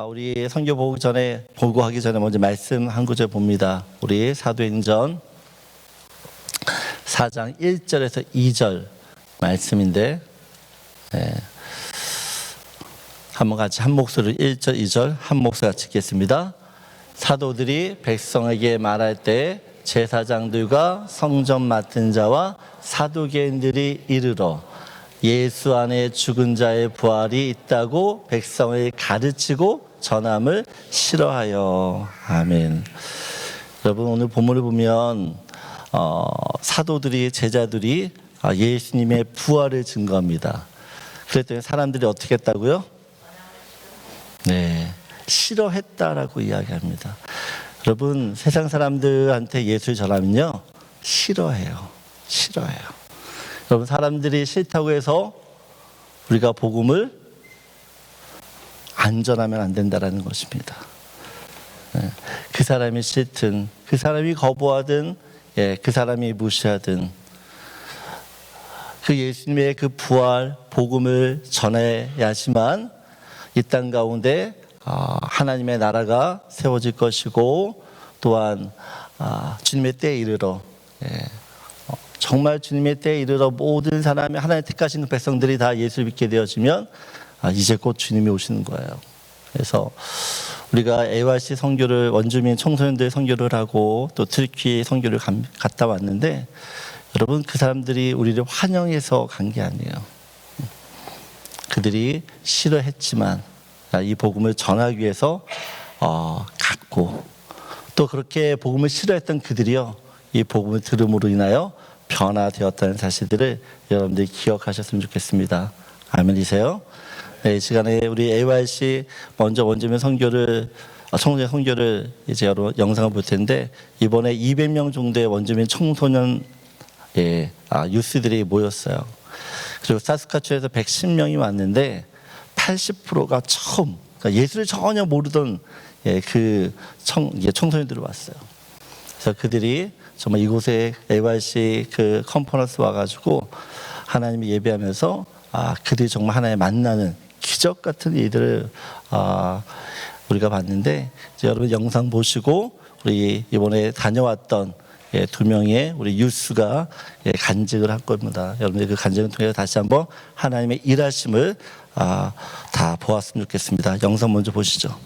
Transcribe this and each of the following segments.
우리 선교 보고하기 전에 먼저 말씀 한 구절 봅니다. 우리 사도행전 4장 1절에서 2절 말씀인데, 한번 같이 한 목소리로 1절, 2절 한 목소리 같이 읽겠습니다. 사도들이 백성에게 말할 때 제사장들과 성전 맡은 자와 사두개인들이 이르러 예수 안에 죽은 자의 부활이 있다고 백성을 가르치고 전함을 싫어하여. 아멘. 여러분, 오늘 본문을 보면 사도들이, 제자들이 예수님의 부활을 증거합니다. 그랬더니 사람들이 어떻게 했다고요? 네, 싫어했다라고 이야기합니다. 여러분, 세상 사람들한테 예수를 전하면요, 싫어해요. 여러분, 사람들이 싫다고 해서 우리가 복음을 안 전하면 안 된다라는 것입니다. 그 사람이 싫든, 그 사람이 거부하든, 그 사람이 무시하든, 그 예수님의 그 부활, 복음을 전해야지만 이 땅 가운데 하나님의 나라가 세워질 것이고, 또한 주님의 때에 이르러, 정말 주님의 때에 이르러 모든 사람이 하나님 택하신 백성들이 다 예수를 믿게 되어지면 이제 곧 주님이 오시는 거예요. 그래서 우리가 AYC 선교를, 원주민 청소년들 선교를 하고 또 터키 선교를 갔다 왔는데, 여러분, 그 사람들이 우리를 환영해서 간 게 아니에요. 그들이 싫어했지만 이 복음을 전하기 위해서 갔고, 또 그렇게 복음을 싫어했던 그들이요, 이 복음을 들음으로 인하여 변화되었다는 사실들을 여러분들이 기억하셨으면 좋겠습니다. 아멘이세요? 네, 이 시간에 우리 AYC 먼저 원주민 청소년 선교를 이제 여러 영상을 볼 텐데, 이번에 200명 정도의 원주민 청소년 유스들이 모였어요. 그리고 사스카추에서 110명이 왔는데 80%가 처음, 그러니까 예수를 전혀 모르던 청소년들이 왔어요. 그래서 그들이 정말 이곳에 AYC 그 컨퍼런스 와가지고 하나님을 예배하면서 그들이 정말 하나님 만나는 기적 같은 일들을 우리가 봤는데, 이제 여러분 영상 보시고 우리 이번에 다녀왔던 2명의 우리 유스가 간증을 할 겁니다. 여러분들 그 간증을 통해서 다시 한번 하나님의 일하심을 다 보았으면 좋겠습니다. 영상 먼저 보시죠.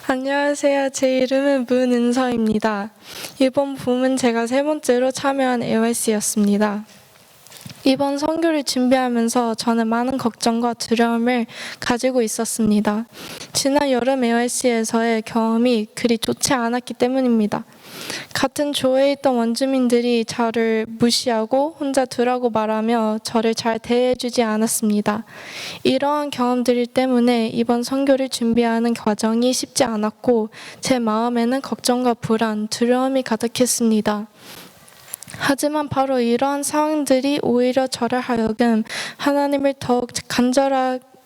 안녕하세요. 제 이름은 문은서입니다. 이번 봄은 제가 세 번째로 참여한 AYC였습니다. 이번 선교를 준비하면서 저는 많은 걱정과 두려움을 가지고 있었습니다. 지난 여름 AYC에서의 경험이 그리 좋지 않았기 때문입니다. 같은 조에 있던 원주민들이 저를 무시하고 혼자 두라고 말하며 저를 잘 대해주지 않았습니다. 이러한 경험들 때문에 이번 선교를 준비하는 과정이 쉽지 않았고 제 마음에는 걱정과 불안, 두려움이 가득했습니다. 하지만 바로 이러한 상황들이 오히려 저를 하여금 하나님을 더욱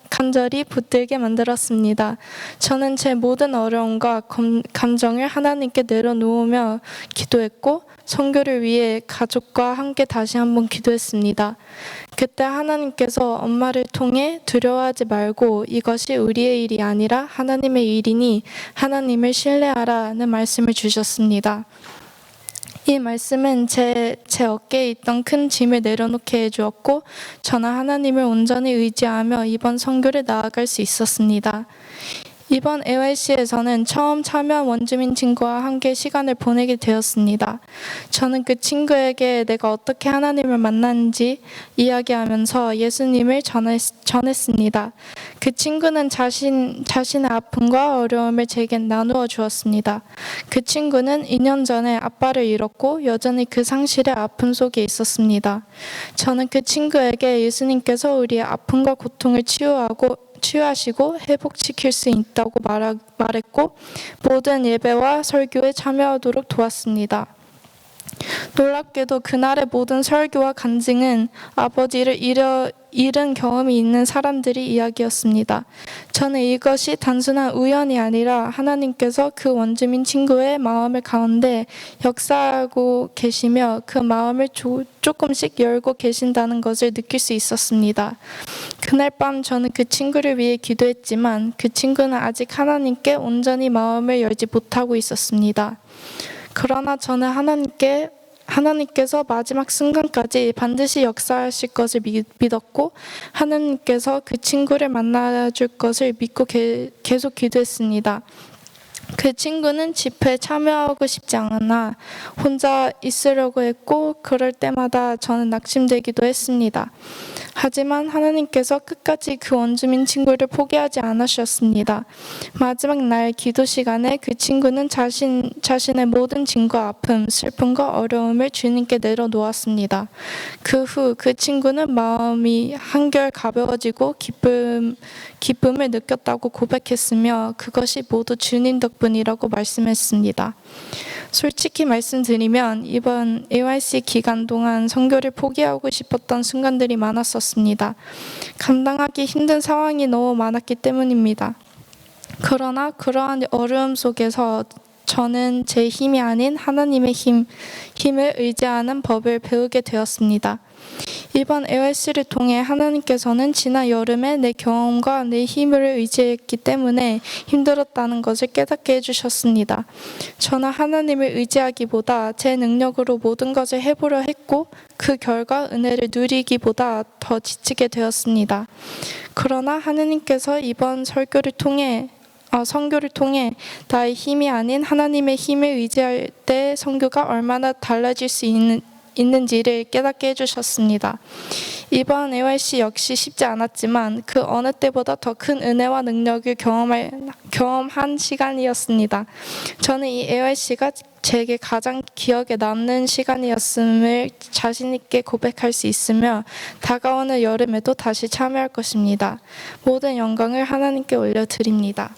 간절히 붙들게 만들었습니다. 저는 제 모든 어려움과 감정을 하나님께 내려놓으며 기도했고 선교를 위해 가족과 함께 다시 한번 기도했습니다. 그때 하나님께서 엄마를 통해 두려워하지 말고 이것이 우리의 일이 아니라 하나님의 일이니 하나님을 신뢰하라는 말씀을 주셨습니다. 이 말씀은 제 어깨에 있던 큰 짐을 내려놓게 해주었고 저는 하나님을 온전히 의지하며 이번 선교를 나아갈 수 있었습니다. 이번 AYC에서는 처음 참여한 원주민 친구와 함께 시간을 보내게 되었습니다. 저는 그 친구에게 내가 어떻게 하나님을 만났는지 이야기하면서 예수님을 전했습니다. 그 친구는 자신의 아픔과 어려움을 제게 나누어 주었습니다. 그 친구는 2년 전에 아빠를 잃었고 여전히 그 상실의 아픔 속에 있었습니다. 저는 그 친구에게 예수님께서 우리의 아픔과 고통을 치유하시고 회복시킬 수 있다고 말했고 모든 예배와 설교에 참여하도록 도왔습니다. 놀랍게도 그날의 모든 설교와 간증은 아버지를 잃은 경험이 있는 사람들의 이야기였습니다. 저는 이것이 단순한 우연이 아니라 하나님께서 그 원주민 친구의 마음을 가운데 역사하고 계시며 그 마음을 조금씩 열고 계신다는 것을 느낄 수 있었습니다. 그날 밤 저는 그 친구를 위해 기도했지만 그 친구는 아직 하나님께 온전히 마음을 열지 못하고 있었습니다. 그러나 저는 하나님께서 마지막 순간까지 반드시 역사하실 것을 믿었고 하나님께서 그 친구를 만나줄 것을 믿고 계속 기도했습니다. 그 친구는 집회에 참여하고 싶지 않아 혼자 있으려고 했고 그럴 때마다 저는 낙심되기도 했습니다. 하지만 하나님께서 끝까지 그 원주민 친구를 포기하지 않으셨습니다. 마지막 날 기도 시간에 그 친구는 자신의 모든 짐과 아픔, 슬픔과 어려움을 주님께 내려놓았습니다. 그 후 그 친구는 마음이 한결 가벼워지고 기쁨을 느꼈다고 고백했으며 그것이 모두 주님 덕분이라고 말씀했습니다. 솔직히 말씀드리면 이번 AYC 기간 동안 선교를 포기하고 싶었던 순간들이 많았었습니다. 감당하기 힘든 상황이 너무 많았기 때문입니다. 그러나 그러한 어려움 속에서 저는 제 힘이 아닌 하나님의 힘을 의지하는 법을 배우게 되었습니다. 이번 AYC를 통해 하나님께서는 지난 여름에 내 경험과 내 힘을 의지했기 때문에 힘들었다는 것을 깨닫게 해주셨습니다. 저는 하나님을 의지하기보다 제 능력으로 모든 것을 해보려 했고 그 결과 은혜를 누리기보다 더 지치게 되었습니다. 그러나 하나님께서 이번 선교를 통해 나의 힘이 아닌 하나님의 힘을 의지할 때 선교가 얼마나 달라질 수 있는지를 깨닫게 해주셨습니다. 이번 AYC 역시 쉽지 않았지만 그 어느 때보다 더 큰 은혜와 능력을 경험한 시간이었습니다. 저는 이 AYC가 제게 가장 기억에 남는 시간이었음을 자신 있게 고백할 수 있으며 다가오는 여름에도 다시 참여할 것입니다. 모든 영광을 하나님께 올려드립니다.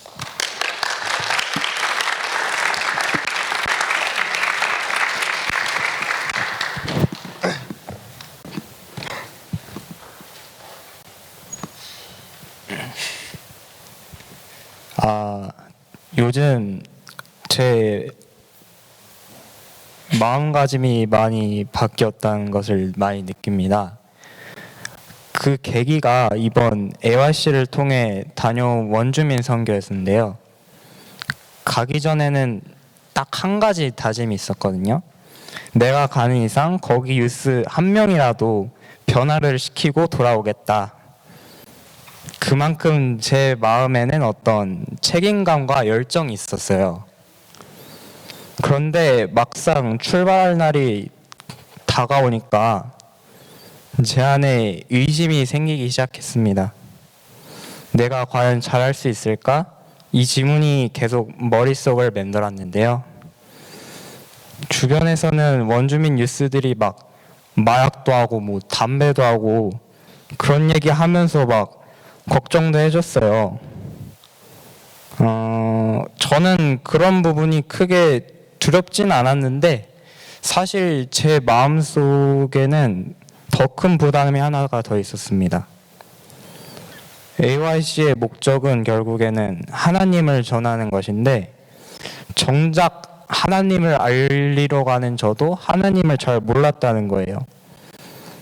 요즘 제 마음가짐이 많이 바뀌었다는 것을 많이 느낍니다. 그 계기가 이번 AYC를 통해 다녀온 원주민 선교였는데요. 가기 전에는 딱 한 가지 다짐이 있었거든요. 내가 가는 이상 거기 유스 한 명이라도 변화를 시키고 돌아오겠다. 그만큼 제 마음에는 어떤 책임감과 열정이 있었어요. 그런데 막상 출발할 날이 다가오니까 제 안에 의심이 생기기 시작했습니다. 내가 과연 잘할 수 있을까? 이 질문이 계속 머릿속을 맴돌았는데요. 주변에서는 원주민 유스들이 막 마약도 하고 뭐 담배도 하고 그런 얘기 하면서 막 걱정도 해줬어요. 저는 그런 부분이 크게 두렵진 않았는데 사실 제 마음속에는 더 큰 부담이 하나가 더 있었습니다. AYC의 목적은 결국에는 하나님을 전하는 것인데 정작 하나님을 알리러 가는 저도 하나님을 잘 몰랐다는 거예요.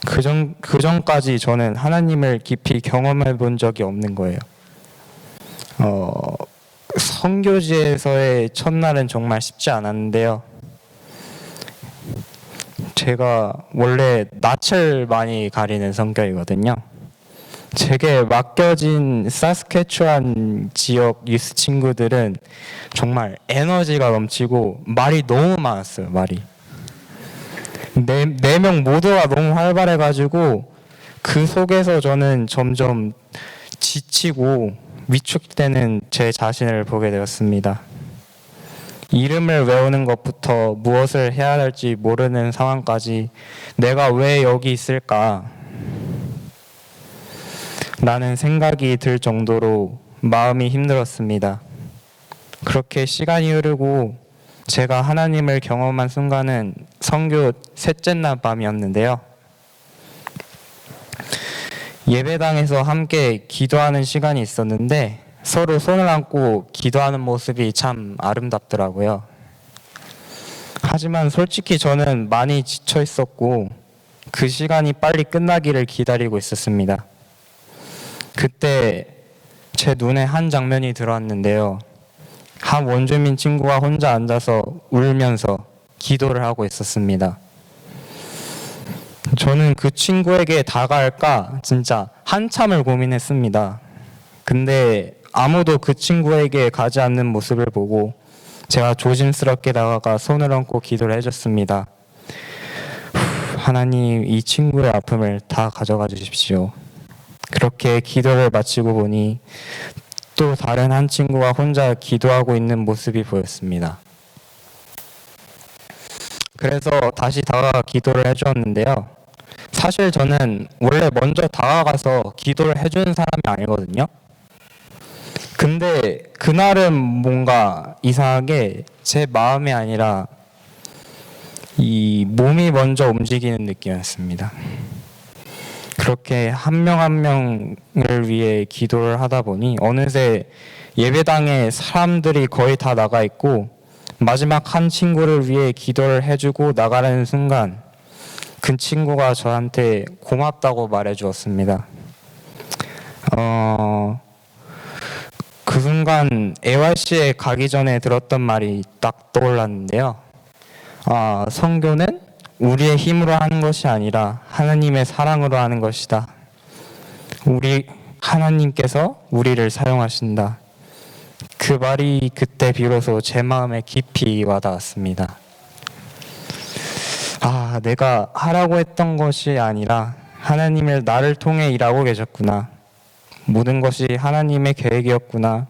그 전까지 저는 하나님을 깊이 경험해 본 적이 없는 거예요. 선교지에서의 첫날은 정말 쉽지 않았는데요. 제가 원래 낯을 많이 가리는 성격이거든요. 제게 맡겨진 사스케추안 지역 유스 친구들은 정말 에너지가 넘치고 말이 너무 많았어요. 말이. 네 명 모두가 너무 활발해가지고 그 속에서 저는 점점 지치고 위축되는 제 자신을 보게 되었습니다. 이름을 외우는 것부터 무엇을 해야 할지 모르는 상황까지 내가 왜 여기 있을까? 라는 생각이 들 정도로 마음이 힘들었습니다. 그렇게 시간이 흐르고 제가 하나님을 경험한 순간은 선교 셋째 날 밤이었는데요. 예배당에서 함께 기도하는 시간이 있었는데 서로 손을 안고 기도하는 모습이 참 아름답더라고요. 하지만 솔직히 저는 많이 지쳐 있었고 그 시간이 빨리 끝나기를 기다리고 있었습니다. 그때 제 눈에 한 장면이 들어왔는데요. 한 원주민 친구가 혼자 앉아서 울면서 기도를 하고 있었습니다. 저는 그 친구에게 다가갈까 진짜 한참을 고민했습니다. 근데 아무도 그 친구에게 가지 않는 모습을 보고 제가 조심스럽게 다가가 손을 얹고 기도를 해줬습니다. 하나님, 이 친구의 아픔을 다 가져가 주십시오. 그렇게 기도를 마치고 보니 또 다른 한 친구가 혼자 기도하고 있는 모습이 보였습니다. 그래서 다시 다가가 기도를 해주었는데요. 사실 저는 원래 먼저 다가가서 기도를 해주는 사람이 아니거든요. 근데 그날은 뭔가 이상하게 제 마음이 아니라 이 몸이 먼저 움직이는 느낌이었습니다. 그렇게 한 명 한 명을 위해 기도를 하다 보니 어느새 예배당에 사람들이 거의 다 나가 있고 마지막 한 친구를 위해 기도를 해주고 나가는 순간 그 친구가 저한테 고맙다고 말해 주었습니다. 그 순간 AYC에 가기 전에 들었던 말이 딱 떠올랐는데요. 선교는 우리의 힘으로 하는 것이 아니라 하나님의 사랑으로 하는 것이다. 하나님께서 우리를 사용하신다. 그 말이 그때 비로소 제 마음에 깊이 와닿았습니다. 내가 하라고 했던 것이 아니라 하나님을 나를 통해 일하고 계셨구나. 모든 것이 하나님의 계획이었구나.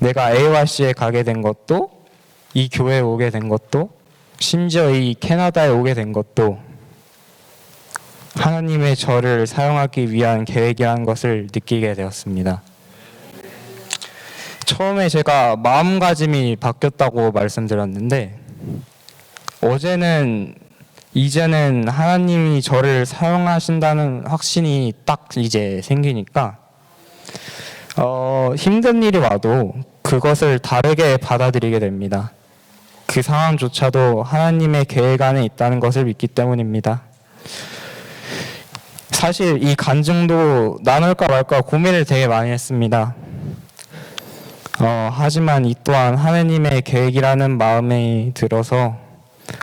내가 AYC에 가게 된 것도, 이 교회에 오게 된 것도, 심지어 이 캐나다에 오게 된 것도 하나님의 저를 사용하기 위한 계획이라는 것을 느끼게 되었습니다. 처음에 제가 마음가짐이 바뀌었다고 말씀드렸는데 이제는 하나님이 저를 사용하신다는 확신이 딱 이제 생기니까 힘든 일이 와도 그것을 다르게 받아들이게 됩니다. 그 상황조차도 하나님의 계획 안에 있다는 것을 믿기 때문입니다. 사실 이 간증도 나눌까 말까 고민을 되게 많이 했습니다. 하지만 이 또한 하나님의 계획이라는 마음이 들어서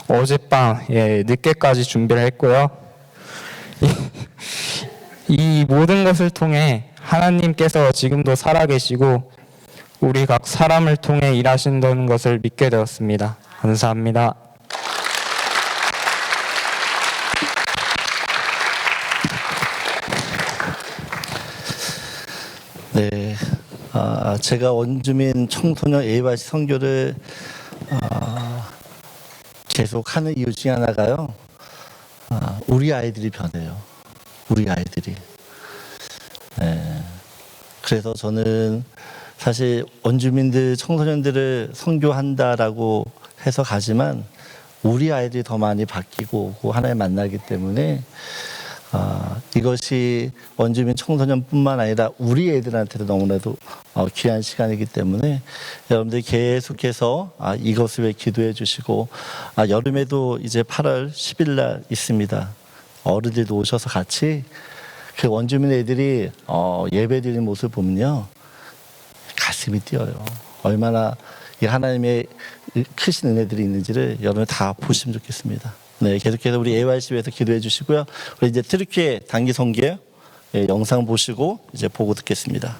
어젯밤 늦게까지 준비를 했고요. 이 모든 것을 통해 하나님께서 지금도 살아계시고 우리 각 사람을 통해 일하신다는 것을 믿게 되었습니다. 감사합니다. 네, 제가 원주민 청소년 AYC 선교를 계속하는 이유 중에 하나가요. 우리 아이들이 변해요. 우리 아이들이. 네. 그래서 저는 사실 원주민들, 청소년들을 선교한다라고 해서 가지만 우리 아이들이 더 많이 바뀌고 오고 하나님 만나기 때문에 이것이 원주민 청소년뿐만 아니라 우리 애들한테도 너무나도 귀한 시간이기 때문에 여러분들 계속해서 이것을 위해 기도해 주시고 여름에도 이제 8월 10일 날 있습니다. 어른들도 오셔서 같이 그 원주민 애들이 예배 드리는 모습을 보면요 가슴이 뛰어요. 얼마나 이 하나님의 크신 은혜들이 있는지를 여러분 다 보시면 좋겠습니다. 네, 계속해서 우리 AYC에서 기도해 주시고요. 우리 이제 트리키의 단기 선교 영상 보시고 이제 보고 듣겠습니다.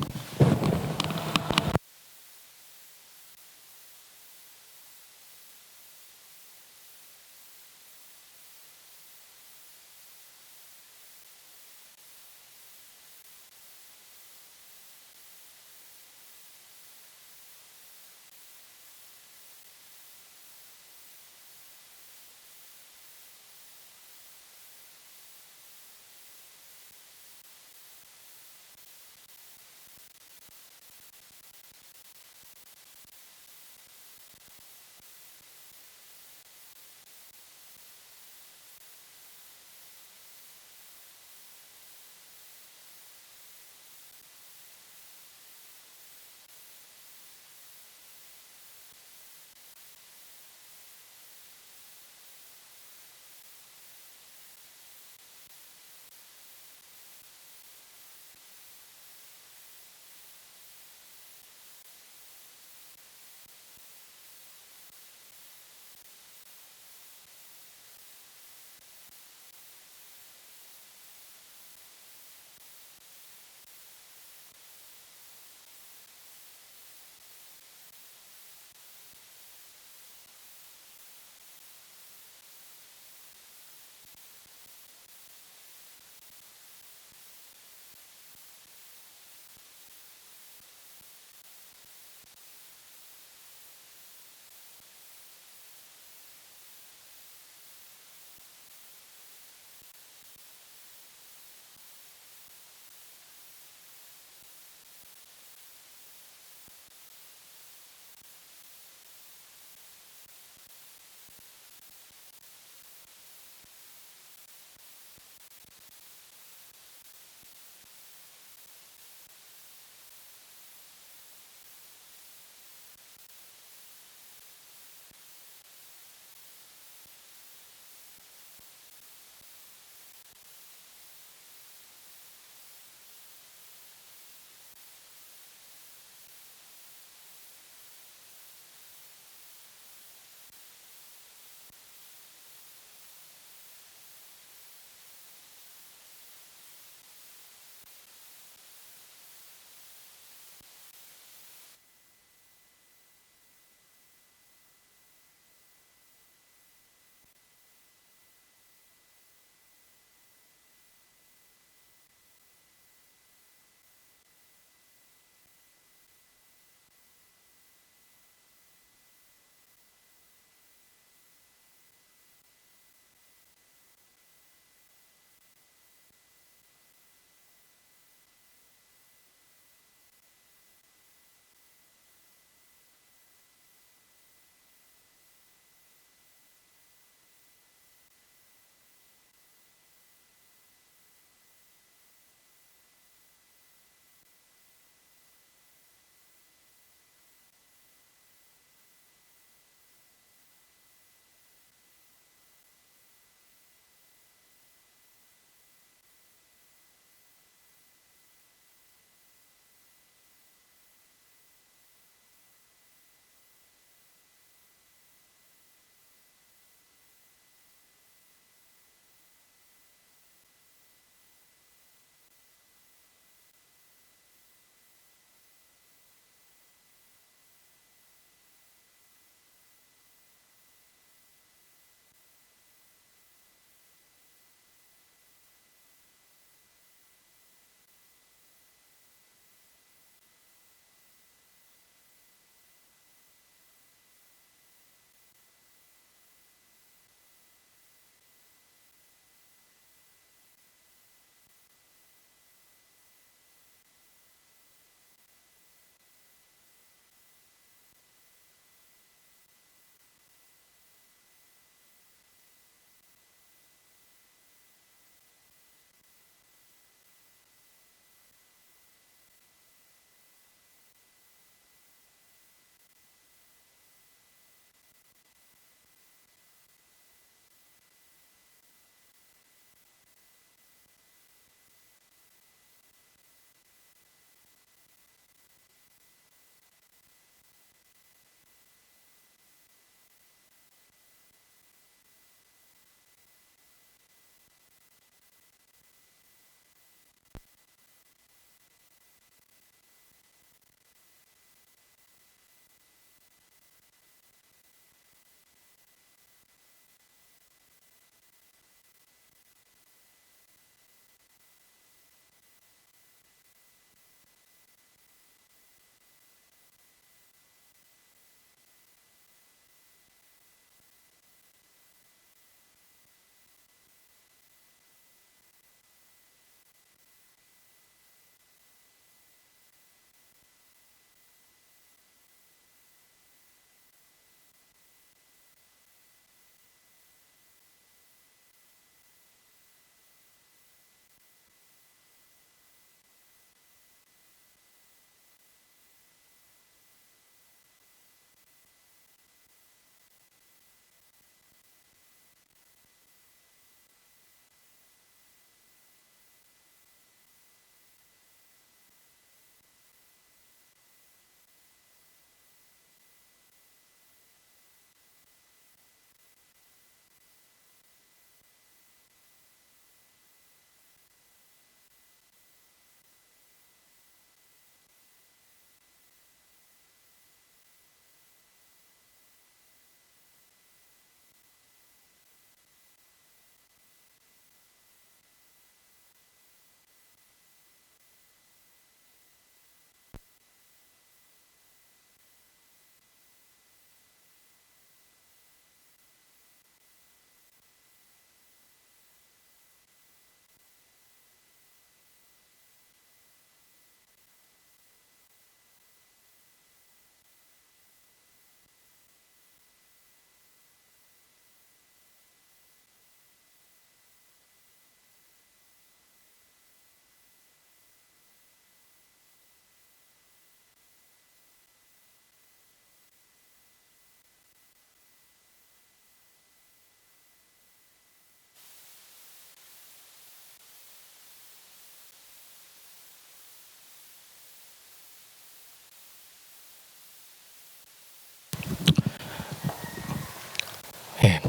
예,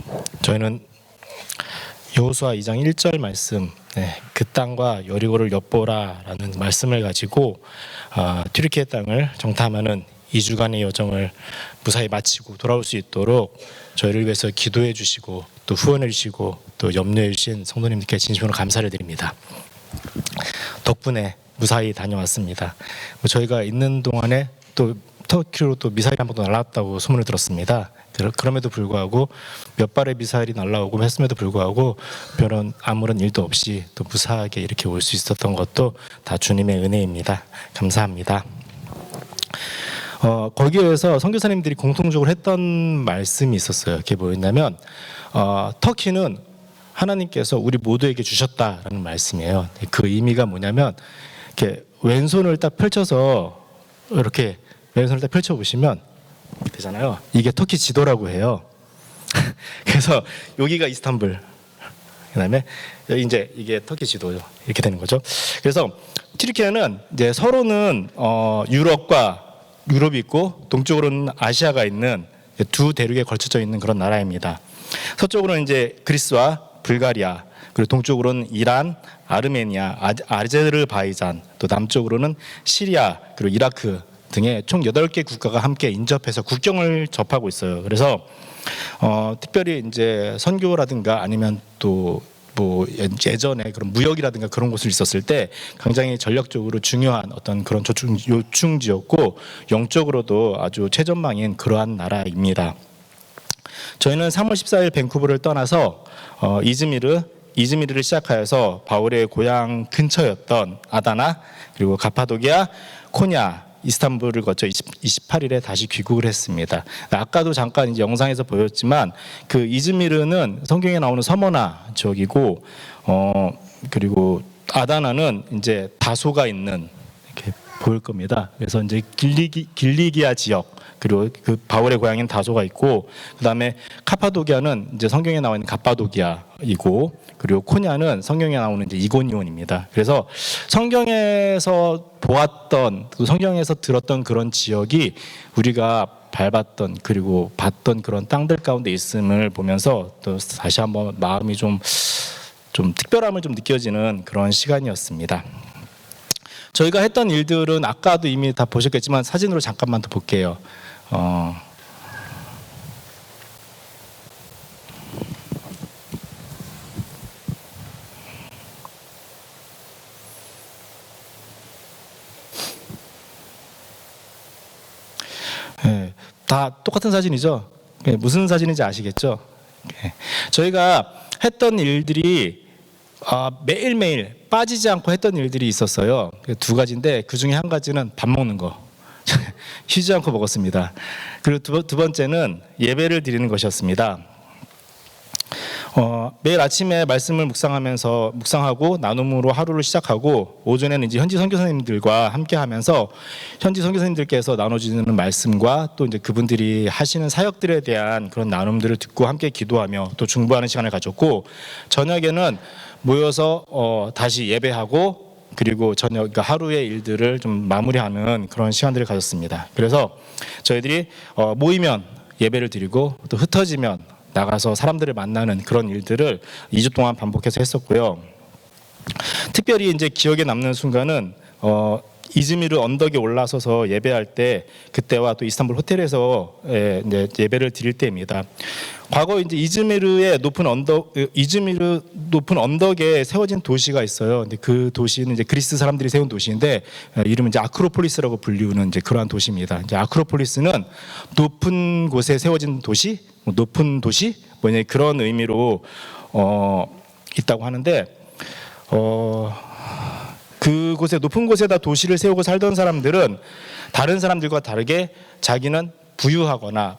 저희는 여호수아 2장 1절 말씀, 그 땅과 여리고를 엿보라라는 말씀을 가지고 튀르키예 땅을 정탐하는 2주간의 여정을 무사히 마치고 돌아올 수 있도록 저희를 위해서 기도해 주시고 또 후원해 주시고 또 염려해 주신 성도님들께 진심으로 감사를 드립니다. 덕분에 무사히 다녀왔습니다. 저희가 있는 동안에 또 터키로 또 미사일이 한 번도 날아왔다고 소문을 들었습니다. 그럼에도 불구하고 몇 발의 미사일이 날아오고 했음에도 불구하고 별은 아무런 일도 없이 또 무사하게 이렇게 올 수 있었던 것도 다 주님의 은혜입니다. 감사합니다. 거기에서 선교사님들이 공통적으로 했던 말씀이 있었어요. 그게 뭐였냐면 터키는 하나님께서 우리 모두에게 주셨다라는 말씀이에요. 그 의미가 뭐냐면 이렇게 왼손을 딱 펼쳐서 이렇게 왼손을 딱 펼쳐 보시면 되잖아요. 이게 터키 지도라고 해요. 그래서 여기가 이스탄불, 그다음에 여기 이제 이게 터키 지도죠. 이렇게 되는 거죠. 그래서 튀르키예는 이제 서로는 유럽이 있고 동쪽으로는 아시아가 있는 두 대륙에 걸쳐져 있는 그런 나라입니다. 서쪽으로는 이제 그리스와 불가리아, 그리고 동쪽으로는 이란, 아르메니아, 아제르바이잔, 또 남쪽으로는 시리아, 그리고 이라크 등의 총 8개 국가가 함께 인접해서 국경을 접하고 있어요. 그래서 특별히 이제 선교라든가 아니면 또 뭐 예전에 그런 무역이라든가 그런 곳을 있었을 때 굉장히 전략적으로 중요한 어떤 그런 요충지였고 영적으로도 아주 최전방인 그러한 나라입니다. 저희는 3월 14일 밴쿠버를 떠나서 이즈미르를 시작하여서 바울의 고향 근처였던 아다나, 그리고 가파도기아, 코냐, 이스탄불을 거쳐 28일에 다시 귀국을 했습니다. 아까도 잠깐 이제 영상에서 보였지만 그 이즈미르는 성경에 나오는 서머나 지역이고 그리고 아다나는 이제 다소가 있는, 이렇게 보일 겁니다. 그래서 이제 길리기아 지역, 그리고 그 바울의 고향인 다소가 있고, 그다음에 카파도기아는 이제 성경에 나와 있는 갑바도기아이고, 그리고 코냐는 성경에 나오는 이제 이고니온입니다. 그래서 성경에서 보았던, 또 성경에서 들었던 그런 지역이 우리가 밟았던 그리고 봤던 그런 땅들 가운데 있음을 보면서 또 다시 한번 마음이 좀 특별함을 좀 느껴지는 그런 시간이었습니다. 저희가 했던 일들은 아까도 이미 다 보셨겠지만 사진으로 잠깐만 더 볼게요. 네, 다 똑같은 사진이죠. 무슨 사진인지 아시겠죠? 저희가 했던 일들이 매일매일 빠지지 않고 했던 일들이 있었어요. 두 가지인데 그 중에 한 가지는 밥 먹는 거. 쉬지 않고 먹었습니다. 그리고 두 번째는 예배를 드리는 것이었습니다. 매일 아침에 말씀을 묵상하고 나눔으로 하루를 시작하고, 오전에는 이제 현지 선교사님들과 함께하면서 현지 선교사님들께서 나눠주는 말씀과 또 이제 그분들이 하시는 사역들에 대한 그런 나눔들을 듣고 함께 기도하며 또 중보하는 시간을 가졌고, 저녁에는 모여서 다시 예배하고, 그리고 그러니까 하루의 일들을 좀 마무리하는 그런 시간들을 가졌습니다. 그래서 저희들이 모이면 예배를 드리고 또 흩어지면 나가서 사람들을 만나는 그런 일들을 2주 동안 반복해서 했었고요. 특별히 이제 기억에 남는 순간은 이즈미르 언덕에 올라서서 예배할 때, 그때와 또 이스탄불 호텔에서 이제 예배를 드릴 때입니다. 과거 이제 이즈미르 높은 언덕에 세워진 도시가 있어요. 근데 그 도시는 이제 그리스 사람들이 세운 도시인데 이름은 이제 아크로폴리스라고 불리우는 이제 그러한 도시입니다. 이제 아크로폴리스는 높은 곳에 세워진 도시, 높은 도시, 뭐냐 그런 의미로 있다고 하는데 그곳에 높은 곳에다 도시를 세우고 살던 사람들은 다른 사람들과 다르게 자기는 부유하거나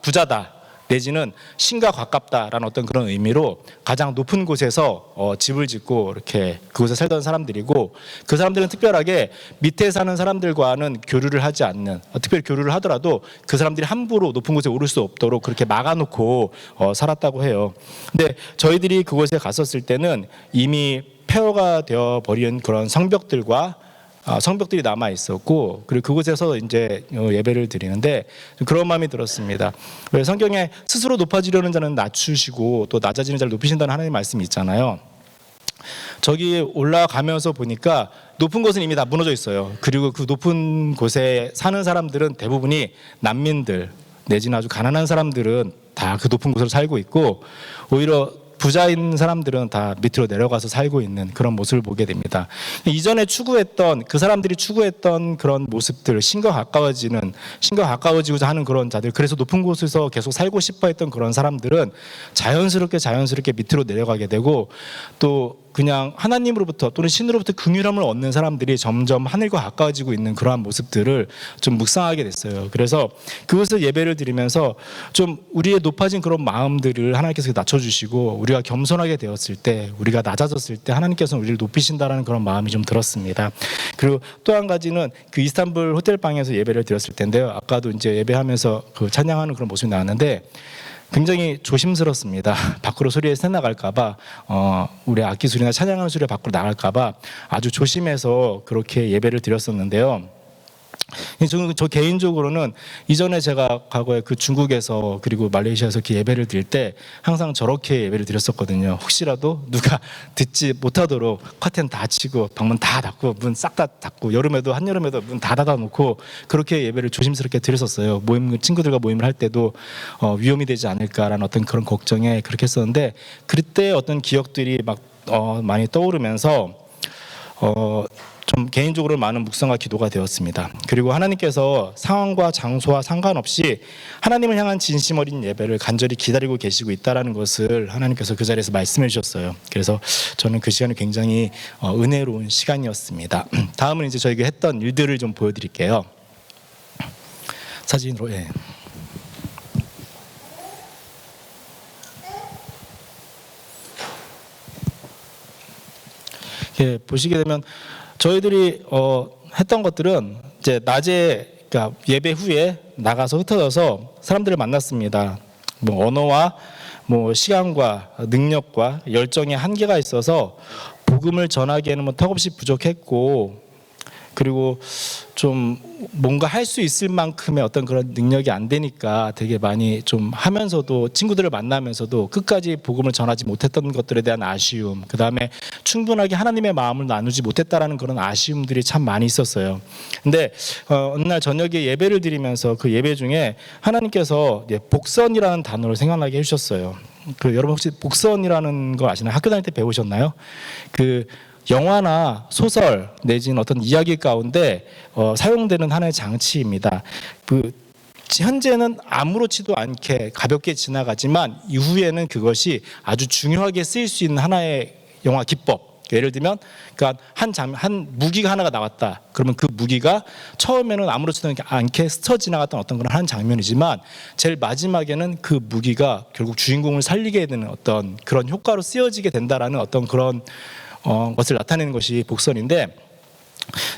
부자다, 내지는 신과 가깝다라는 어떤 그런 의미로 가장 높은 곳에서 집을 짓고 이렇게 그곳에 살던 사람들이고, 그 사람들은 특별하게 밑에 사는 사람들과는 교류를 하지 않는, 특별히 교류를 하더라도 그 사람들이 함부로 높은 곳에 오를 수 없도록 그렇게 막아놓고 살았다고 해요. 근데 저희들이 그곳에 갔었을 때는 이미 폐허가 되어 버린 그런 성벽들과 성벽들이 남아 있었고, 그리고 그곳에서 이제 예배를 드리는데 그런 마음이 들었습니다. 왜 성경에 스스로 높아지려는 자는 낮추시고 또 낮아지는 자를 높이신다는 하나님의 말씀이 있잖아요. 저기 올라가면서 보니까 높은 곳은 이미 다 무너져 있어요. 그리고 그 높은 곳에 사는 사람들은 대부분이 난민들 내지는 아주 가난한 사람들은 다 그 높은 곳으로 살고 있고, 오히려 부자인 사람들은 다 밑으로 내려가서 살고 있는 그런 모습을 보게 됩니다. 이전에 추구했던, 그 사람들이 추구했던 그런 모습들, 신과 가까워지고자 하는 그런 자들, 그래서 높은 곳에서 계속 살고 싶어 했던 그런 사람들은 자연스럽게 밑으로 내려가게 되고, 또 그냥 하나님으로부터 또는 신으로부터 긍휼함을 얻는 사람들이 점점 하늘과 가까워지고 있는 그러한 모습들을 좀 묵상하게 됐어요. 그래서 그것을 예배를 드리면서 좀 우리의 높아진 그런 마음들을 하나님께서 낮춰주시고, 우리가 겸손하게 되었을 때, 우리가 낮아졌을 때 하나님께서는 우리를 높이신다라는 그런 마음이 좀 들었습니다. 그리고 또 한 가지는 그 이스탄불 호텔 방에서 예배를 드렸을 텐데요. 아까도 이제 예배하면서 그 찬양하는 그런 모습이 나왔는데 굉장히 조심스럽습니다. 밖으로 소리가 새 나갈까봐, 우리 악기 소리나 찬양하는 소리가 밖으로 나갈까봐 아주 조심해서 그렇게 예배를 드렸었는데요. 저 개인적으로는 이전에 제가 과거에 그 중국에서 그리고 말레이시아에서 이렇게 예배를 드릴 때 항상 저렇게 예배를 드렸었거든요. 혹시라도 누가 듣지 못하도록 커튼 다 치고 방문 다 닫고 문 싹 다 닫고, 여름에도 한여름에도 문 다 닫아놓고 그렇게 예배를 조심스럽게 드렸었어요. 친구들과 모임을 할 때도 위험이 되지 않을까라는 어떤 그런 걱정에 그렇게 했었는데, 그때 어떤 기억들이 막 많이 떠오르면서 좀 개인적으로 많은 묵상과 기도가 되었습니다. 그리고 하나님께서 상황과 장소와 상관없이 하나님을 향한 진심 어린 예배를 간절히 기다리고 계시고 있다는 것을 하나님께서 그 자리에서 말씀해 주셨어요. 그래서 저는 그 시간이 굉장히 은혜로운 시간이었습니다. 다음은 이제 저희가 했던 일들을 좀 보여드릴게요. 사진으로. 보시게 되면 저희들이 했던 것들은 이제 낮에, 그러니까 예배 후에 나가서 흩어져서 사람들을 만났습니다. 뭐 언어와 뭐 시간과 능력과 열정의 한계가 있어서 복음을 전하기에는 뭐 턱없이 부족했고, 그리고 좀 뭔가 할 수 있을 만큼의 어떤 그런 능력이 안 되니까 되게 많이 좀 하면서도, 친구들을 만나면서도 끝까지 복음을 전하지 못했던 것들에 대한 아쉬움, 그 다음에 충분하게 하나님의 마음을 나누지 못했다라는 그런 아쉬움들이 참 많이 있었어요. 근데 어느 날 저녁에 예배를 드리면서 그 예배 중에 하나님께서 복선이라는 단어를 생각나게 해주셨어요. 여러분 혹시 복선이라는 거 아시나요? 학교 다닐 때 배우셨나요? 영화나 소설 내지는 어떤 이야기 가운데 사용되는 하나의 장치입니다. 현재는 아무렇지도 않게 가볍게 지나가지만 이후에는 그것이 아주 중요하게 쓰일 수 있는 하나의 영화 기법. 예를 들면 한 무기가 하나가 나왔다. 그러면 그 무기가 처음에는 아무렇지도 않게 스쳐 지나갔던 어떤 그런 한 장면이지만 제일 마지막에는 그 무기가 결국 주인공을 살리게 되는 어떤 그런 효과로 쓰여지게 된다라는 어떤 그런 것을 나타내는 것이 복선인데,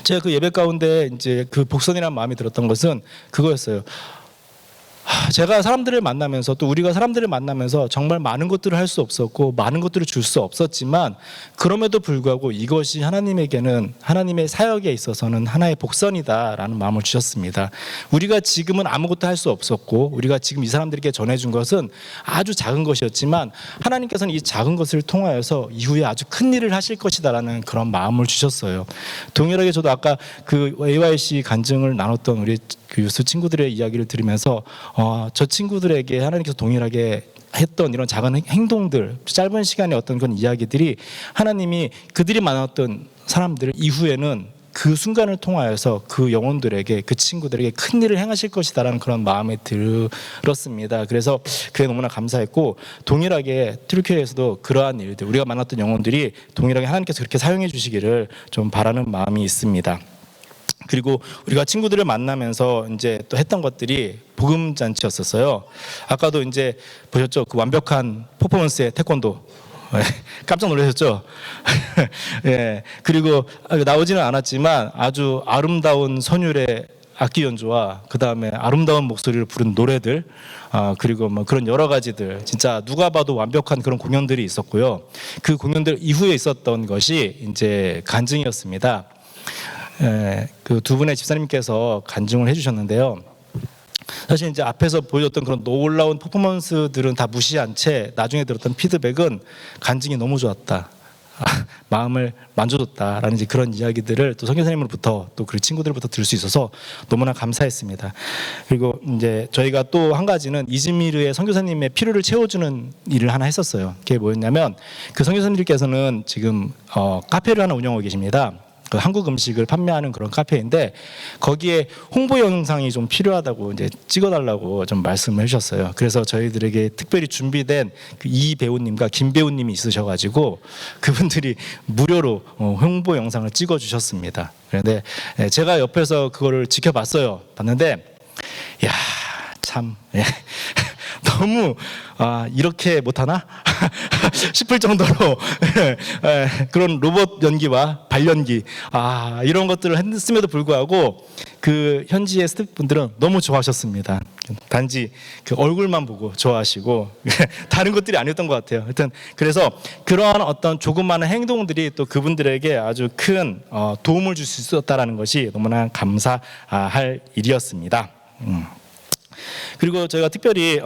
제가 그 예배 가운데 이제 그 복선이라는 마음이 들었던 것은 그거였어요. 제가 사람들을 만나면서, 또 우리가 사람들을 만나면서 정말 많은 것들을 할 수 없었고 많은 것들을 줄 수 없었지만, 그럼에도 불구하고 이것이 하나님에게는, 하나님의 사역에 있어서는 하나의 복선이다라는 마음을 주셨습니다. 우리가 지금은 아무것도 할 수 없었고, 우리가 지금 이 사람들에게 전해준 것은 아주 작은 것이었지만 하나님께서는 이 작은 것을 통하여서 이후에 아주 큰 일을 하실 것이다라는 그런 마음을 주셨어요. 동일하게 저도 아까 그 AYC 간증을 나눴던 우리 그 유스 친구들의 이야기를 들으면서 저 친구들에게 하나님께서 동일하게 했던 이런 작은 행동들, 짧은 시간에 어떤 그런 이야기들이 하나님이 그들이 만났던 사람들 이후에는 그 순간을 통하여서 그 영혼들에게, 그 친구들에게 큰 일을 행하실 것이다라는 그런 마음이 들었습니다. 그래서 그게 너무나 감사했고, 동일하게 튀르키예에서도 그러한 일들, 우리가 만났던 영혼들이 동일하게 하나님께서 그렇게 사용해 주시기를 좀 바라는 마음이 있습니다. 그리고 우리가 친구들을 만나면서 이제 또 했던 것들이 복음 잔치였었어요. 아까도 이제 보셨죠? 그 완벽한 퍼포먼스의 태권도. 깜짝 놀라셨죠? 예. 그리고 나오지는 않았지만 아주 아름다운 선율의 악기 연주와 그 다음에 아름다운 목소리를 부른 노래들, 그리고 뭐 그런 여러 가지들, 진짜 누가 봐도 완벽한 그런 공연들이 있었고요. 그 공연들 이후에 있었던 것이 이제 간증이었습니다. 그 두 분의 집사님께서 간증을 해주셨는데요. 사실 이제 앞에서 보여줬던 그런 놀라운 퍼포먼스들은 다 무시한 채 나중에 들었던 피드백은 간증이 너무 좋았다, 마음을 만져줬다라는 이제 그런 이야기들을 또 선교사님으로부터 또 그 친구들부터 들을 수 있어서 너무나 감사했습니다. 그리고 이제 저희가 또 한 가지는 이즈미르의 선교사님의 필요를 채워주는 일을 하나 했었어요. 그게 뭐였냐면 그 선교사님들께서는 지금 카페를 하나 운영하고 계십니다. 그 한국 음식을 판매하는 그런 카페인데 거기에 홍보 영상이 좀 필요하다고 이제 찍어달라고 좀 말씀을 해주셨어요. 그래서 저희들에게 특별히 준비된 그 이 배우님과 김 배우님이 있으셔가지고 그분들이 무료로 홍보 영상을 찍어주셨습니다. 그런데 제가 옆에서 그거를 지켜봤어요. 봤는데 야, 참 너무 이렇게 못하나 싶을 정도로 그런 로봇 연기와 발연기 이런 것들을 했음에도 불구하고 그 현지의 스태프분들은 너무 좋아하셨습니다. 단지 그 얼굴만 보고 좋아하시고 다른 것들이 아니었던 것 같아요. 하여튼 그래서 그러한 어떤 조그마한 행동들이 또 그분들에게 아주 큰 도움을 줄 수 있었다라는 것이 너무나 감사할 일이었습니다. 그리고 저희가 특별히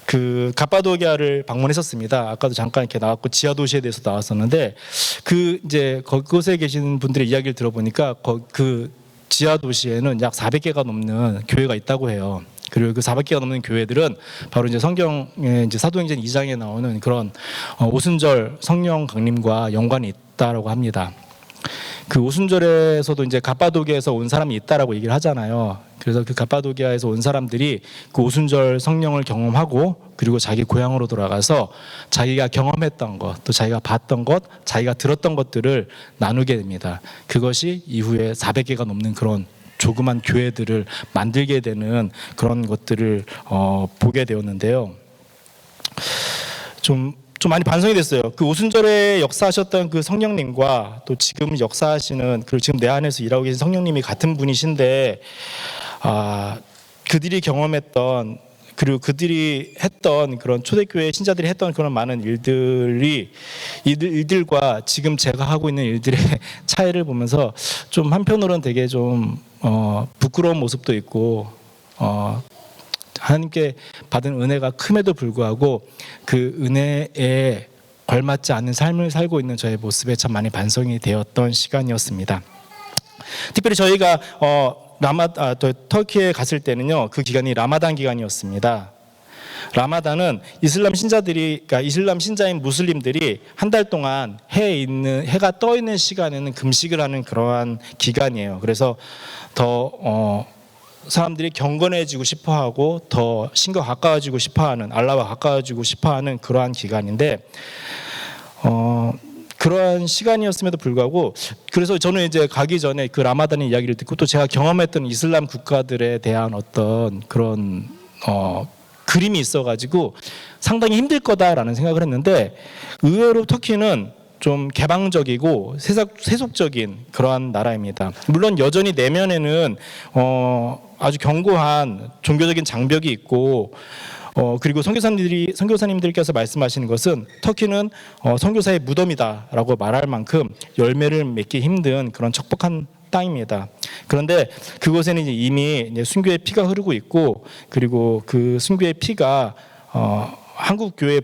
그 갑바도기아를 방문했었습니다. 아까도 잠깐 이렇게 나왔고 지하 도시에 대해서 나왔었는데 그 이제 그곳에 계신 분들의 이야기를 들어보니까 그 지하 도시에는 약 400개가 넘는 교회가 있다고 해요. 그리고 그 400개가 넘는 교회들은 바로 이제 성경의 이제 사도행전 2장에 나오는 그런 오순절 성령 강림과 연관이 있다라고 합니다. 그 오순절에서도 이제 갑바도기아에서 온 사람이 있다라고 얘기를 하잖아요. 그래서 그 갑바도기아에서 온 사람들이 그 오순절 성령을 경험하고 그리고 자기 고향으로 돌아가서 자기가 경험했던 것, 또 자기가 봤던 것, 자기가 들었던 것들을 나누게 됩니다. 그것이 이후에 400개가 넘는 그런 조그만 교회들을 만들게 되는 그런 것들을 보게 되었는데요. 좀 많이 반성이 됐어요. 그 오순절에 역사하셨던 그 성령님과 또 지금 역사하시는 그리고 지금 내 안에서 일하고 계신 성령님이 같은 분이신데 그들이 경험했던 그리고 그들이 했던 그런 초대교회 신자들이 했던 그런 많은 일들과 지금 제가 하고 있는 일들의 차이를 보면서 좀 한편으로는 되게 좀 부끄러운 모습도 있고 하나님께 받은 은혜가 큼에도 불구하고 그 은혜에 걸맞지 않는 삶을 살고 있는 저의 모습에 참 많이 반성이 되었던 시간이었습니다. 특별히 저희가 터키에 갔을 때는요, 그 기간이 라마단 기간이었습니다. 라마단은 이슬람 신자들이, 그러니까 이슬람 신자인 무슬림들이 한 달 동안 해가 떠 있는 시간에는 금식을 하는 그러한 기간이에요. 그래서 더 사람들이 경건해지고 싶어하고 더 신과 가까워지고 싶어하는, 알라와 가까워지고 싶어하는 그러한 기간인데 그러한 시간이었음에도 불구하고 그래서 저는 이제 가기 전에 그 라마단의 이야기를 듣고 또 제가 경험했던 이슬람 국가들에 대한 어떤 그런 그림이 있어가지고 상당히 힘들 거다라는 생각을 했는데 의외로 터키는 좀 개방적이고 세속적인 그러한 나라입니다. 물론 여전히 내면에는 아주 견고한 종교적인 장벽이 있고 그리고 선교사님들께서 말씀하시는 것은 터키는 선교사의 무덤이다라고 말할 만큼 열매를 맺기 힘든 그런 척박한 땅입니다. 그런데 그곳에는 이미 이제 순교의 피가 흐르고 있고 그리고 그 순교의 피가 한국 교회의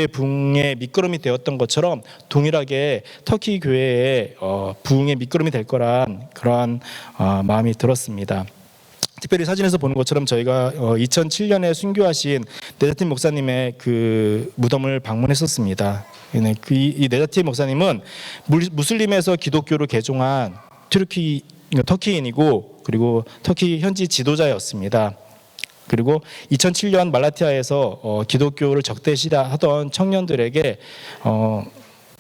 부흥의 밑거름이 되었던 것처럼 동일하게 터키 교회의 부흥의 밑거름이 될 거란 그러한 마음이 들었습니다. 특별히 사진에서 보는 것처럼 저희가 2007년에 순교하신 네자팀 목사님의 그 무덤을 방문했었습니다. 이 네자팀 목사님은 무슬림에서 기독교로 개종한 터키인이고 그리고 터키 현지 지도자였습니다. 그리고 2007년 말라티아에서 기독교를 적대시하던 청년들에게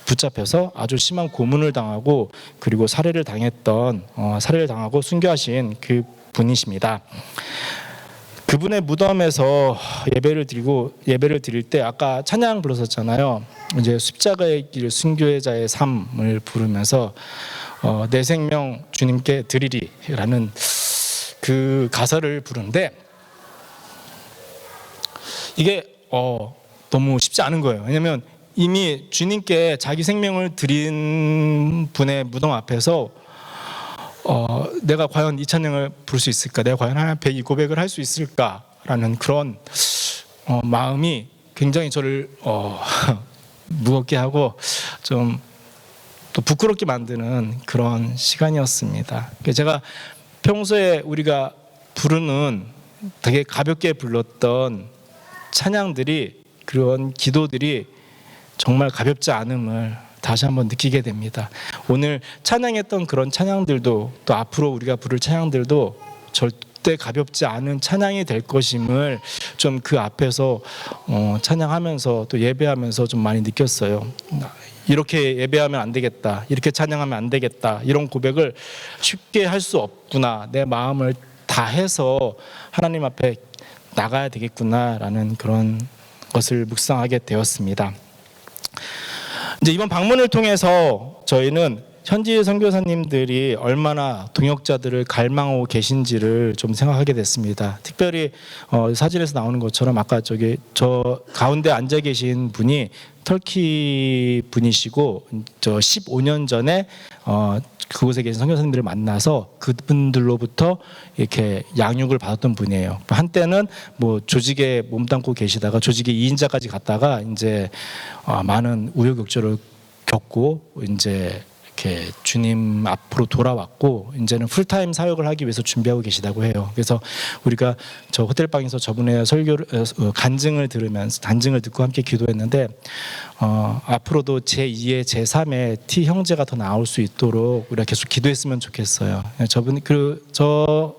붙잡혀서 아주 심한 고문을 당하고 그리고 살해를 당하고 순교하신 그 분이십니다. 그분의 무덤에서 예배를 드릴 때 아까 찬양 불렀었잖아요. 이제 십자가의 길 순교의 자의 삶을 부르면서 내 생명 주님께 드리리라는 그 가사를 부르는데 이게 너무 쉽지 않은 거예요. 왜냐하면 이미 주님께 자기 생명을 드린 분의 무덤 앞에서 내가 과연 이 찬양을 부를 수 있을까? 내가 과연 하나님 앞에 이 고백을 할 수 있을까라는 그런 마음이 굉장히 저를 무겁게 하고 좀 또 부끄럽게 만드는 그런 시간이었습니다. 제가 평소에 우리가 부르는 되게 가볍게 불렀던 찬양들이, 그런 기도들이 정말 가볍지 않음을 다시 한번 느끼게 됩니다. 오늘 찬양했던 그런 찬양들도, 또 앞으로 우리가 부를 찬양들도 절대 가볍지 않은 찬양이 될 것임을 좀 그 앞에서 찬양하면서 또 예배하면서 좀 많이 느꼈어요. 이렇게 예배하면 안 되겠다, 이렇게 찬양하면 안 되겠다, 이런 고백을 쉽게 할 수 없구나, 내 마음을 다해서 하나님 앞에 나가야 되겠구나라는 그런 것을 묵상하게 되었습니다. 이제 이번 방문을 통해서 저희는 현지 선교사님들이 얼마나 동역자들을 갈망하고 계신지를 좀 생각하게 됐습니다. 특별히 사진에서 나오는 것처럼 아까 저 가운데 앉아 계신 분이 터키 분이시고, 저 15년 전에 그곳에 계신 선교사님들을 만나서 그분들로부터 이렇게 양육을 받았던 분이에요. 한때는 뭐 조직에 몸담고 계시다가 조직의 2인자까지 갔다가 이제 많은 우여곡절을 겪고 이제 이렇게 주님 앞으로 돌아왔고, 이제는 풀타임 사역을 하기 위해서 준비하고 계시다고 해요. 그래서 우리가 저 호텔방에서 저분의 설교를 간증을 듣고 함께 기도했는데, 앞으로도 제2의 제3의 T 형제가 더 나올 수 있도록 우리가 계속 기도했으면 좋겠어요. 저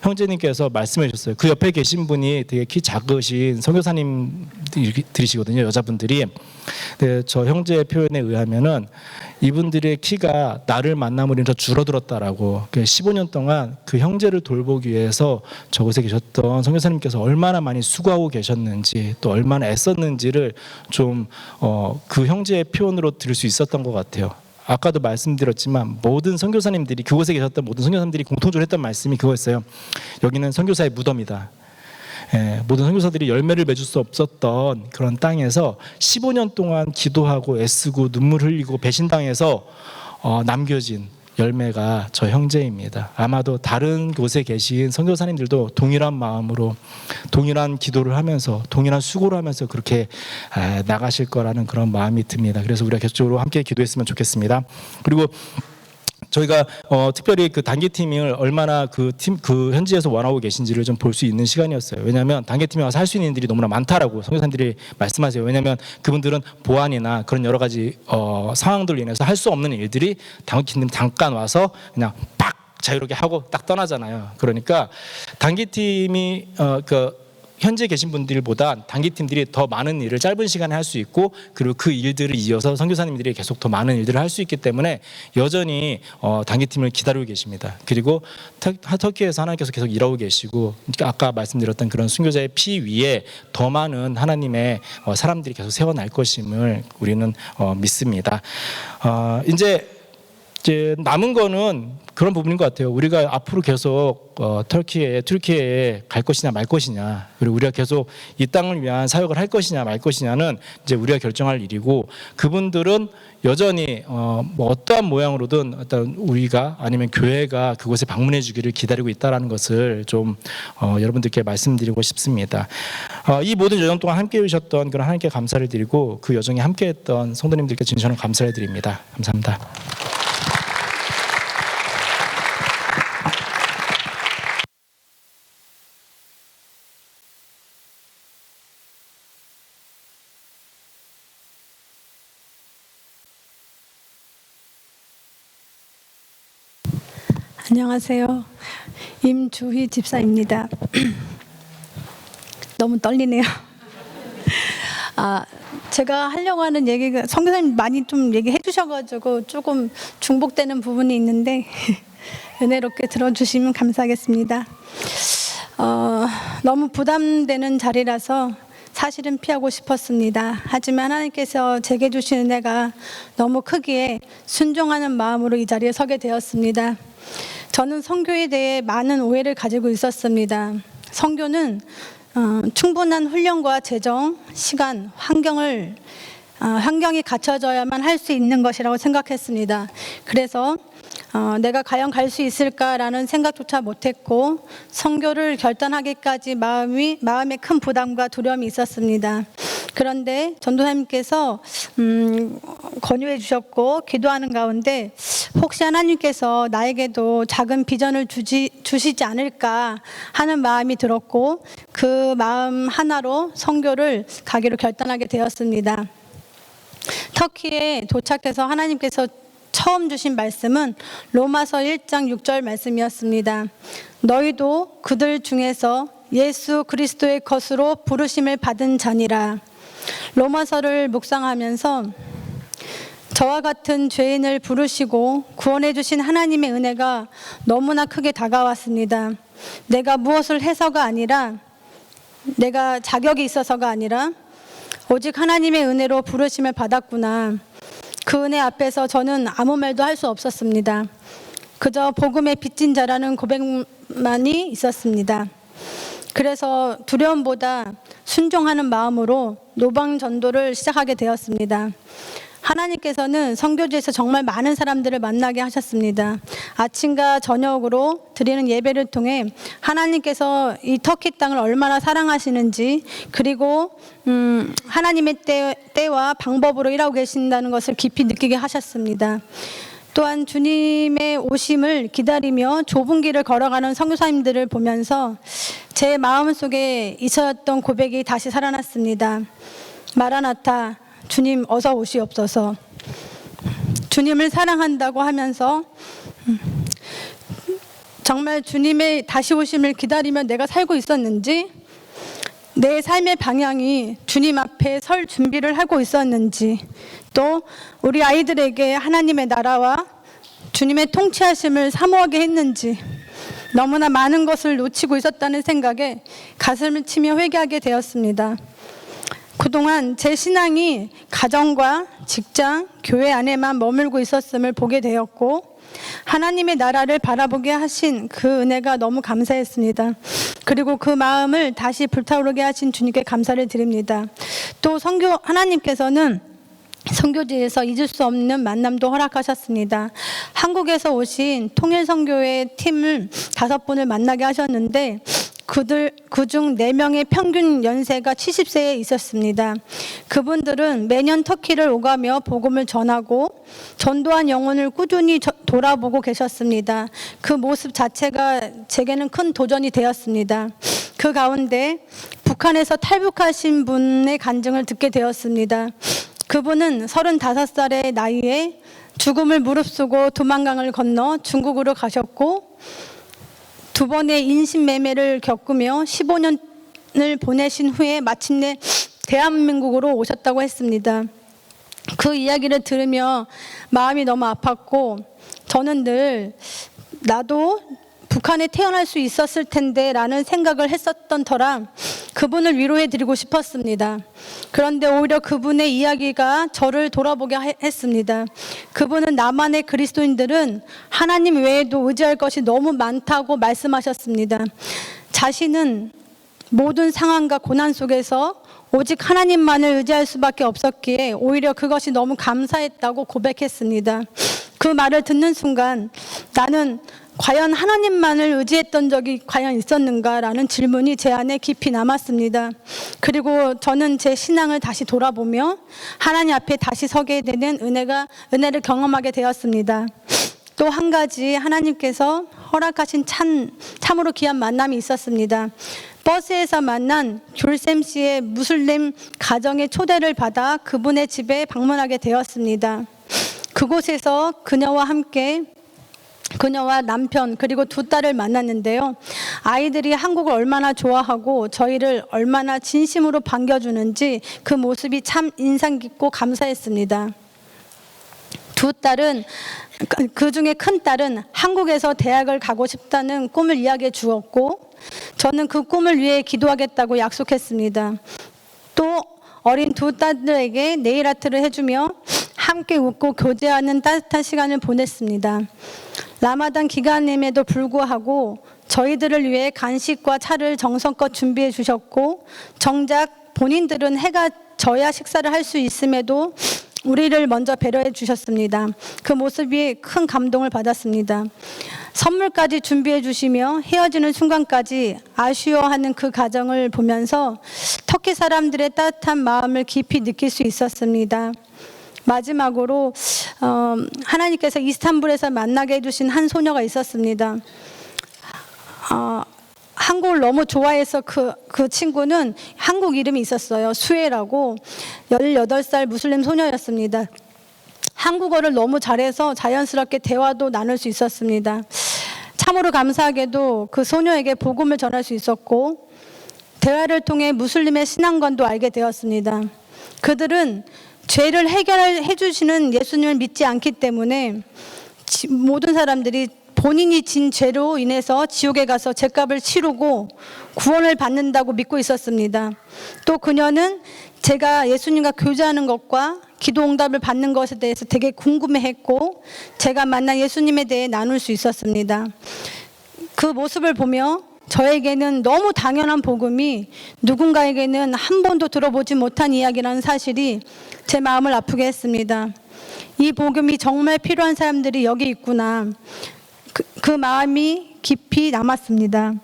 형제님께서 말씀해 주셨어요. 그 옆에 계신 분이 되게 키 작으신 선교사님들이시거든요, 여자분들이. 네, 저 형제의 표현에 의하면은 이분들의 키가 나를 만남으로 인해서 줄어들었다라고. 15년 동안 그 형제를 돌보기 위해서 저곳에 계셨던 선교사님께서 얼마나 많이 수고하고 계셨는지, 또 얼마나 애썼는지를 좀 그 형제의 표현으로 들을 수 있었던 것 같아요. 아까도 말씀드렸지만 모든 선교사님들이, 그곳에 계셨던 모든 선교사님들이 공통적으로 했던 말씀이 그거였어요. 여기는 선교사의 무덤이다. 모든 선교사들이 열매를 맺을 수 없었던 그런 땅에서 15년 동안 기도하고 애쓰고 눈물 흘리고 배신당해서 남겨진 열매가 저 형제입니다. 아마도 다른 곳에 계신 선교사님들도 동일한 마음으로 동일한 기도를 하면서 동일한 수고를 하면서 그렇게 나가실 거라는 그런 마음이 듭니다. 그래서 우리가 계속적으로 함께 기도했으면 좋겠습니다. 그리고 저희가 특별히 그 단기팀을 얼마나 그 현지에서 원하고 계신지를 좀 볼 수 있는 시간이었어요. 왜냐하면 단기팀에 와서 할 수 있는 일들이 너무나 많다라고 선교사님들이 말씀하세요. 왜냐하면 그분들은 보안이나 그런 여러 가지 상황들로 인해서 할 수 없는 일들이 단기팀 잠깐 와서 그냥 팍 자유롭게 하고 딱 떠나잖아요. 그러니까 단기팀이 현재 계신 분들보다 단기팀들이 더 많은 일을 짧은 시간에 할 수 있고, 그리고 그 일들을 이어서 선교사님들이 계속 더 많은 일들을 할 수 있기 때문에 여전히 단기팀을 기다리고 계십니다. 그리고 터키에서 하나님께서 계속 일하고 계시고, 아까 말씀드렸던 그런 순교자의 피 위에 더 많은 하나님의 사람들이 계속 세워날 것임을 우리는 믿습니다. 이제 남은 거는 그런 부분인 것 같아요. 우리가 앞으로 계속 튀르키예에 갈 것이냐 말 것이냐, 그리고 우리가 계속 이 땅을 위한 사역을 할 것이냐 말 것이냐는 이제 우리가 결정할 일이고, 그분들은 여전히 뭐 어떠한 모양으로든 어떤 우리가 아니면 교회가 그곳에 방문해 주기를 기다리고 있다라는 것을 좀 여러분들께 말씀드리고 싶습니다. 이 모든 여정 동안 함께해 주셨던 그런 하나님께 감사를 드리고, 그 여정에 함께했던 성도님들께 진심으로 감사를 드립니다. 감사합니다. 안녕하세요. 임주희 집사입니다. 너무 떨리네요. 제가 하려고 하는 얘기가 선교사님 많이 좀 얘기해 주셔가지고 조금 중복되는 부분이 있는데 은혜롭게 들어주시면 감사하겠습니다. 너무 부담되는 자리라서 사실은 피하고 싶었습니다. 하지만 하나님께서 제게 주신 은혜가 너무 크기에 순종하는 마음으로 이 자리에 서게 되었습니다. 저는 선교에 대해 많은 오해를 가지고 있었습니다. 선교는 충분한 훈련과 재정, 시간, 환경을 환경이 갖춰져야만 할 수 있는 것이라고 생각했습니다. 그래서 내가 과연 갈 수 있을까라는 생각조차 못했고 선교를 결단하기까지 마음에 큰 부담과 두려움이 있었습니다. 그런데 전도사님께서 권유해 주셨고 기도하는 가운데 혹시 하나님께서 나에게도 작은 비전을 주시지 않을까 하는 마음이 들었고 그 마음 하나로 선교를 가기로 결단하게 되었습니다. 터키에 도착해서 하나님께서 처음 주신 말씀은 로마서 1장 6절 말씀이었습니다. 너희도 그들 중에서 예수 그리스도의 것으로 부르심을 받은 자니라. 로마서를 묵상하면서 저와 같은 죄인을 부르시고 구원해 주신 하나님의 은혜가 너무나 크게 다가왔습니다. 내가 무엇을 해서가 아니라 내가 자격이 있어서가 아니라 오직 하나님의 은혜로 부르심을 받았구나. 그 은혜 앞에서 저는 아무 말도 할 수 없었습니다. 그저 복음의 빚진 자라는 고백만이 있었습니다. 그래서 두려움보다 순종하는 마음으로 노방 전도를 시작하게 되었습니다. 하나님께서는 선교지에서 정말 많은 사람들을 만나게 하셨습니다. 아침과 저녁으로 드리는 예배를 통해 하나님께서 이 터키 땅을 얼마나 사랑하시는지 그리고 하나님의 때와 방법으로 일하고 계신다는 것을 깊이 느끼게 하셨습니다. 또한 주님의 오심을 기다리며 좁은 길을 걸어가는 선교사님들을 보면서 제 마음속에 있었던 고백이 다시 살아났습니다. 마라나타, 주님 어서 오시옵소서. 주님을 사랑한다고 하면서 정말 주님의 다시 오심을 기다리며 내가 살고 있었는지, 내 삶의 방향이 주님 앞에 설 준비를 하고 있었는지, 또 우리 아이들에게 하나님의 나라와 주님의 통치하심을 사모하게 했는지 너무나 많은 것을 놓치고 있었다는 생각에 가슴을 치며 회개하게 되었습니다. 그동안 제 신앙이 가정과 직장, 교회 안에만 머물고 있었음을 보게 되었고 하나님의 나라를 바라보게 하신 그 은혜가 너무 감사했습니다. 그리고 그 마음을 다시 불타오르게 하신 주님께 감사를 드립니다. 또 하나님께서는 선교지에서 잊을 수 없는 만남도 허락하셨습니다. 한국에서 오신 통일선교회 팀을 5분을 만나게 하셨는데 그중 4명의 평균 연세가 70세에 있었습니다. 그분들은 매년 터키를 오가며 복음을 전하고 전도한 영혼을 꾸준히 돌아보고 계셨습니다. 그 모습 자체가 제게는 큰 도전이 되었습니다. 그 가운데 북한에서 탈북하신 분의 간증을 듣게 되었습니다. 그분은 35살의 나이에 죽음을 무릅쓰고 두만강을 건너 중국으로 가셨고 2번의 인신매매를 겪으며 15년을 보내신 후에 마침내 대한민국으로 오셨다고 했습니다. 그 이야기를 들으며 마음이 너무 아팠고 저는 늘 나도 북한에 태어날 수 있었을 텐데 라는 생각을 했었던 터라 그분을 위로해 드리고 싶었습니다. 그런데 오히려 그분의 이야기가 저를 돌아보게 했습니다. 그분은 남한의 그리스도인들은 하나님 외에도 의지할 것이 너무 많다고 말씀하셨습니다. 자신은 모든 상황과 고난 속에서 오직 하나님만을 의지할 수밖에 없었기에 오히려 그것이 너무 감사했다고 고백했습니다. 그 말을 듣는 순간 나는 과연 하나님만을 의지했던 적이 과연 있었는가라는 질문이 제 안에 깊이 남았습니다. 그리고 저는 제 신앙을 다시 돌아보며 하나님 앞에 다시 서게 되는 은혜를 경험하게 되었습니다. 또 한 가지 하나님께서 허락하신 참으로 귀한 만남이 있었습니다. 버스에서 만난 귤샘 씨의 무슬림 가정의 초대를 받아 그분의 집에 방문하게 되었습니다. 그곳에서 그녀와 남편 그리고 2 딸을 만났는데요. 아이들이 한국을 얼마나 좋아하고 저희를 얼마나 진심으로 반겨주는지 그 모습이 참 인상 깊고 감사했습니다. 2 딸은 그중에 큰 딸은 한국에서 대학을 가고 싶다는 꿈을 이야기해 주었고 저는 그 꿈을 위해 기도하겠다고 약속했습니다. 또 어린 2 딸들에게 네일 아트를 해주며 함께 웃고 교제하는 따뜻한 시간을 보냈습니다. 라마단 기간임에도 불구하고 저희들을 위해 간식과 차를 정성껏 준비해 주셨고 정작 본인들은 해가 저야 식사를 할 수 있음에도 우리를 먼저 배려해 주셨습니다. 그 모습이 큰 감동을 받았습니다. 선물까지 준비해 주시며 헤어지는 순간까지 아쉬워하는 그 가정을 보면서 터키 사람들의 따뜻한 마음을 깊이 느낄 수 있었습니다. 마지막으로 하나님께서 이스탄불에서 만나게 해주신 한 소녀가 있었습니다. 한국을 너무 좋아해서 그 친구는 한국 이름이 있었어요. 수혜라고 18살 무슬림 소녀였습니다. 한국어를 너무 잘해서 자연스럽게 대화도 나눌 수 있었습니다. 참으로 감사하게도 그 소녀에게 복음을 전할 수 있었고 대화를 통해 무슬림의 신앙관도 알게 되었습니다. 그들은 죄를 해결해 주시는 예수님을 믿지 않기 때문에 모든 사람들이 본인이 진 죄로 인해서 지옥에 가서 죄값을 치르고 구원을 받는다고 믿고 있었습니다. 또 그녀는 제가 예수님과 교제하는 것과 기도 응답을 받는 것에 대해서 되게 궁금해했고 제가 만난 예수님에 대해 나눌 수 있었습니다. 그 모습을 보며 저에게는 너무 당연한 복음이 누군가에게는 한 번도 들어보지 못한 이야기라는 사실이 제 마음을 아프게 했습니다. 이 복음이 정말 필요한 사람들이 여기 있구나. 그 마음이 깊이 남았습니다.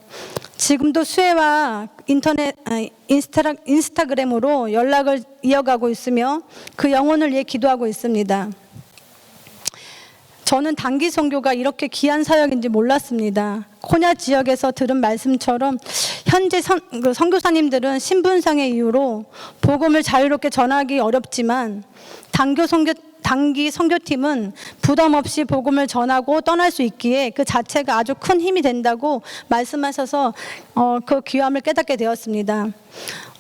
지금도 수혜와 인스타그램으로 연락을 이어가고 있으며 그 영혼을 위해 기도하고 있습니다. 저는 단기 선교가 이렇게 귀한 사역인지 몰랐습니다. 코냐 지역에서 들은 말씀처럼 현재 선교사님들은 신분상의 이유로 복음을 자유롭게 전하기 어렵지만 단기 선교팀은 부담 없이 복음을 전하고 떠날 수 있기에 그 자체가 아주 큰 힘이 된다고 말씀하셔서 그 귀함을 깨닫게 되었습니다.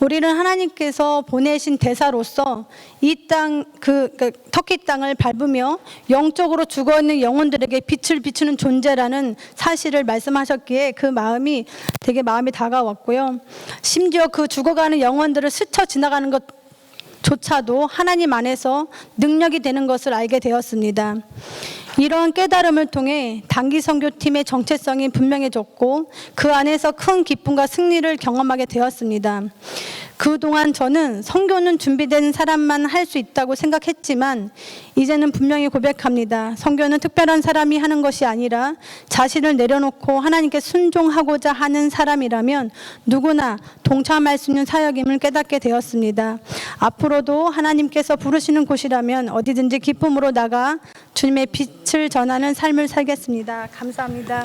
우리는 하나님께서 보내신 대사로서 이 땅, 터키 땅을 밟으며 영적으로 죽어있는 영혼들에게 빛을 비추는 존재라는 사실을 말씀하셨기에 그 마음이 되게 마음이 다가왔고요. 심지어 그 죽어가는 영혼들을 스쳐 지나가는 것조차도 하나님 안에서 능력이 되는 것을 알게 되었습니다. 이러한 깨달음을 통해 단기 선교팀의 정체성이 분명해졌고 그 안에서 큰 기쁨과 승리를 경험하게 되었습니다. 그동안 저는 선교는 준비된 사람만 할 수 있다고 생각했지만 이제는 분명히 고백합니다. 선교는 특별한 사람이 하는 것이 아니라 자신을 내려놓고 하나님께 순종하고자 하는 사람이라면 누구나 동참할 수 있는 사역임을 깨닫게 되었습니다. 앞으로도 하나님께서 부르시는 곳이라면 어디든지 기쁨으로 나가 주님의 빛을 전하는 삶을 살겠습니다. 감사합니다.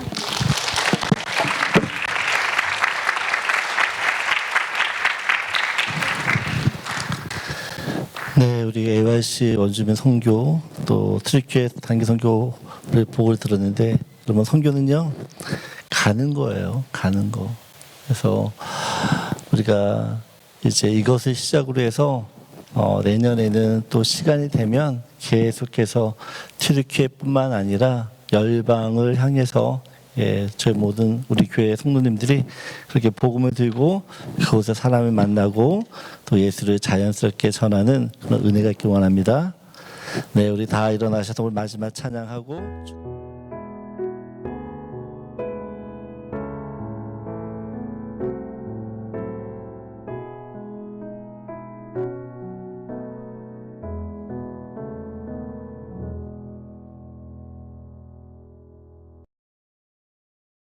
네, 우리 AYC 원주민 선교 또 트리키의 단기 선교를 보고를 들었는데 그러면 선교는요 가는 거예요. 가는 거. 그래서 우리가 이제 이것을 시작으로 해서 내년에는 또 시간이 되면 계속해서 튀르키예뿐만 아니라 열방을 향해서 저희 모든 우리 교회 성도님들이 그렇게 복음을 들고 그곳에 사람을 만나고 또 예수를 자연스럽게 전하는 그런 은혜가 있길 원합니다. 네, 우리 다 일어나셔서 오늘 마지막 찬양하고.